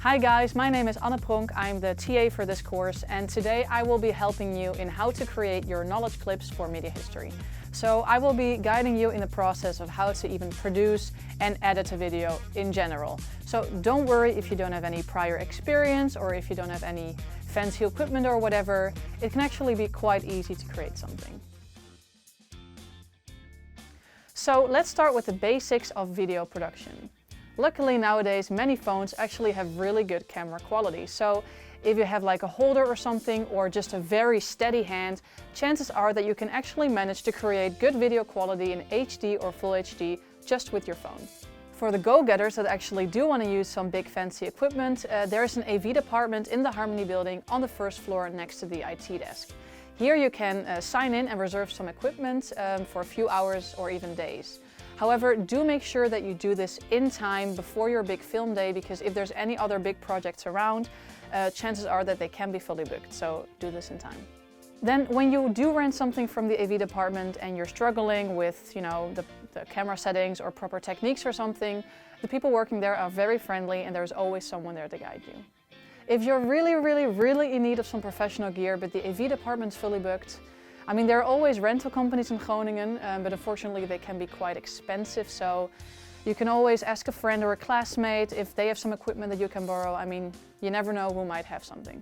Hi guys, my name is Anne Pronk, I'm the TA for this course, and today I will be helping you in how to create your knowledge clips for media history. So I will be guiding you in the process of how to even produce and edit a video in general. So don't worry if you don't have any prior experience or if you don't have any fancy equipment or whatever, it can actually be quite easy to create something. So let's start with the basics of video production. Luckily nowadays many phones actually have really good camera quality, so if you have like a holder or something or just a very steady hand, chances are that you can actually manage to create good video quality in HD or Full HD just with your phone. For the go-getters that actually do want to use some big fancy equipment, there is an AV department in the Harmony building on the first floor next to the IT desk. Here you can sign in and reserve some equipment for a few hours or even days. However, do make sure that you do this in time before your big film day, because if there's any other big projects around, chances are that they can be fully booked, so do this in time. Then when you do rent something from the AV department and you're struggling with, the camera settings or proper techniques or something, the people working there are very friendly and there's always someone there to guide you. If you're really in need of some professional gear but the AV department's fully booked, there are always rental companies in Groningen, but unfortunately they can be quite expensive, so you can always ask a friend or a classmate if they have some equipment that you can borrow. You never know who might have something.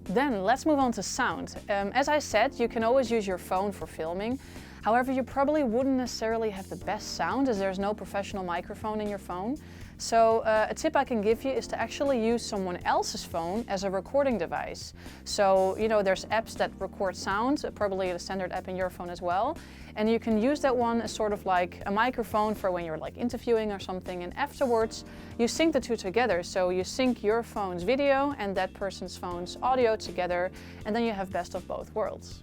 Then let's move on to sound. As I said, you can always use your phone for filming. However, you probably wouldn't necessarily have the best sound as there's no professional microphone in your phone. So a tip I can give you is to actually use someone else's phone as a recording device. So, there's apps that record sound, probably the standard app in your phone as well. And you can use that one as sort of like a microphone for when you're like interviewing or something. And afterwards, you sync the two together. So you sync your phone's video and that person's phone's audio together, and then you have best of both worlds.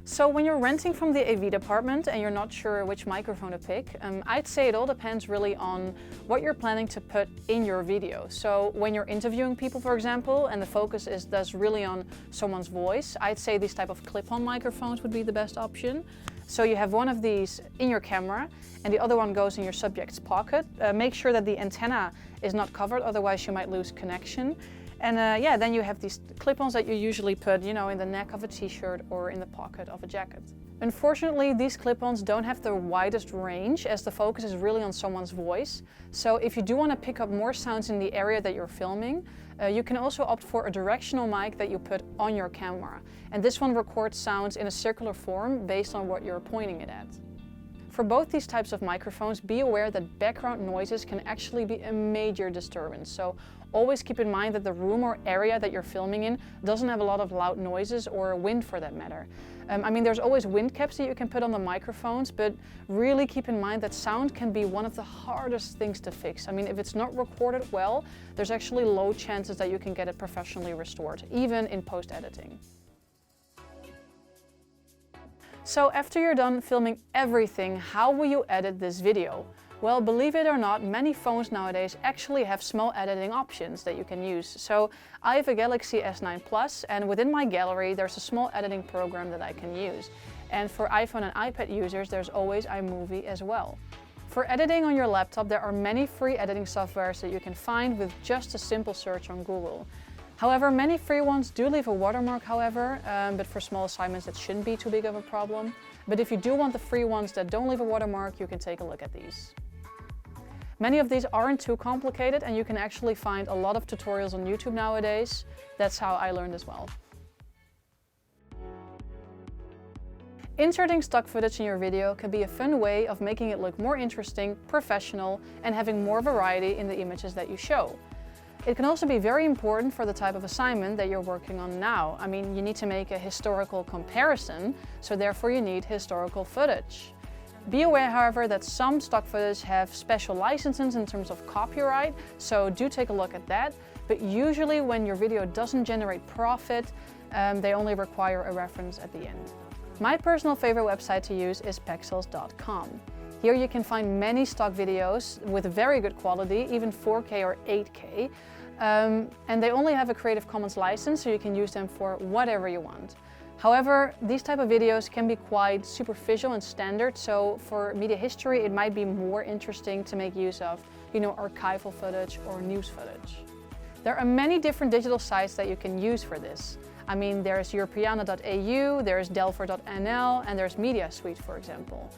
So when you're renting from the AV department and you're not sure which microphone to pick, I'd say it all depends really on what you're planning to put in your video. So when you're interviewing people, for example, and the focus is thus really on someone's voice, I'd say these type of clip-on microphones would be the best option. So you have one of these in your camera and the other one goes in your subject's pocket. Make sure that the antenna is not covered, otherwise you might lose connection. And then you have these clip-ons that you usually put, in the neck of a t-shirt or in the pocket of a jacket. Unfortunately, these clip-ons don't have the widest range as the focus is really on someone's voice. So if you do want to pick up more sounds in the area that you're filming, you can also opt for a directional mic that you put on your camera. And this one records sounds in a circular form based on what you're pointing it at. For both these types of microphones, be aware that background noises can actually be a major disturbance. So always keep in mind that the room or area that you're filming in doesn't have a lot of loud noises or wind for that matter. There's always wind caps that you can put on the microphones, but really keep in mind that sound can be one of the hardest things to fix. If it's not recorded well, there's actually low chances that you can get it professionally restored, even in post-editing. So after you're done filming everything, how will you edit this video? Well, believe it or not, many phones nowadays actually have small editing options that you can use. So I have a Galaxy S9 Plus, and within my gallery there's a small editing program that I can use. And for iPhone and iPad users, there's always iMovie as well. For editing on your laptop, there are many free editing softwares that you can find with just a simple search on Google. However, many free ones do leave a watermark, but for small assignments it shouldn't be too big of a problem. But if you do want the free ones that don't leave a watermark, you can take a look at these. Many of these aren't too complicated and you can actually find a lot of tutorials on YouTube nowadays. That's how I learned as well. Inserting stock footage in your video can be a fun way of making it look more interesting, professional, and having more variety in the images that you show. It can also be very important for the type of assignment that you're working on now. You need to make a historical comparison, so therefore you need historical footage. Be aware, however, that some stock footage have special licenses in terms of copyright, so do take a look at that. But usually when your video doesn't generate profit, they only require a reference at the end. My personal favorite website to use is pexels.com. Here you can find many stock videos with very good quality, even 4K or 8K. And they only have a Creative Commons license, so you can use them for whatever you want. However, these type of videos can be quite superficial and standard, so for media history it might be more interesting to make use of, archival footage or news footage. There are many different digital sites that you can use for this. I mean, there's Europeana.eu, there's Delver.nl, and there's MediaSuite, for example.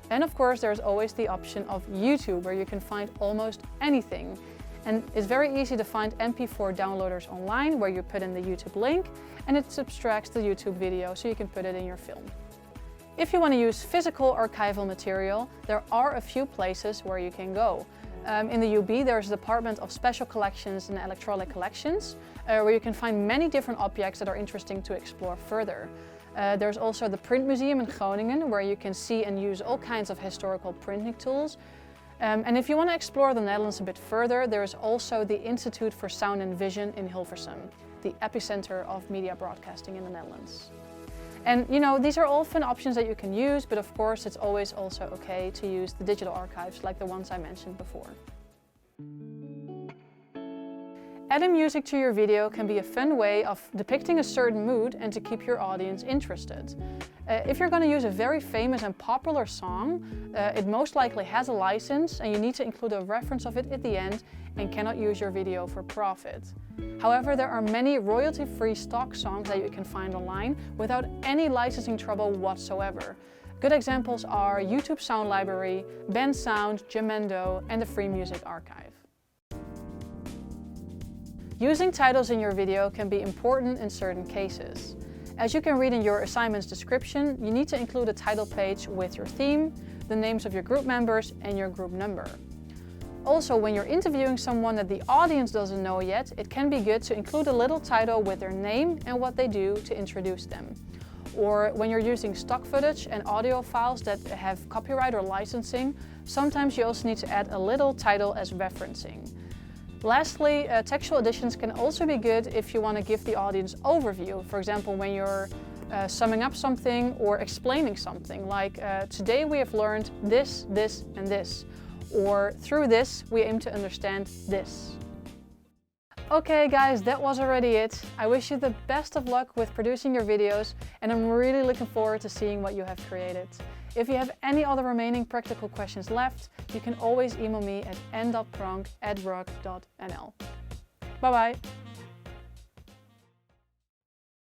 And of course, there's always the option of YouTube, where you can find almost anything. And it's very easy to find MP4 downloaders online, where you put in the YouTube link, and it abstracts the YouTube video so you can put it in your film. If you want to use physical archival material, there are a few places where you can go. In the UB, there's the Department of Special Collections and Electronic Collections, where you can find many different objects that are interesting to explore further. There's also the Print Museum in Groningen, where you can see and use all kinds of historical printing tools. And if you want to explore the Netherlands a bit further, there is also the Institute for Sound and Vision in Hilversum, the epicenter of media broadcasting in the Netherlands. And these are often options that you can use, but of course it's always also okay to use the digital archives like the ones I mentioned before. Adding music to your video can be a fun way of depicting a certain mood and to keep your audience interested. If you're going to use a very famous and popular song, it most likely has a license and you need to include a reference of it at the end and cannot use your video for profit. However, there are many royalty-free stock songs that you can find online without any licensing trouble whatsoever. Good examples are YouTube Sound Library, Band Sound, Jamendo, and the Free Music Archive. Using titles in your video can be important in certain cases. As you can read in your assignment's description, you need to include a title page with your theme, the names of your group members, and your group number. Also, when you're interviewing someone that the audience doesn't know yet, it can be good to include a little title with their name and what they do to introduce them. Or when you're using stock footage and audio files that have copyright or licensing, sometimes you also need to add a little title as referencing. Lastly, textual additions can also be good if you want to give the audience overview. For example, when you're summing up something or explaining something, like today we have learned this, this, and this. Or through this, we aim to understand this. Okay guys, that was already it. I wish you the best of luck with producing your videos, and I'm really looking forward to seeing what you have created. If you have any other remaining practical questions left, you can always email me at n.pronk@rock.nl. Bye bye!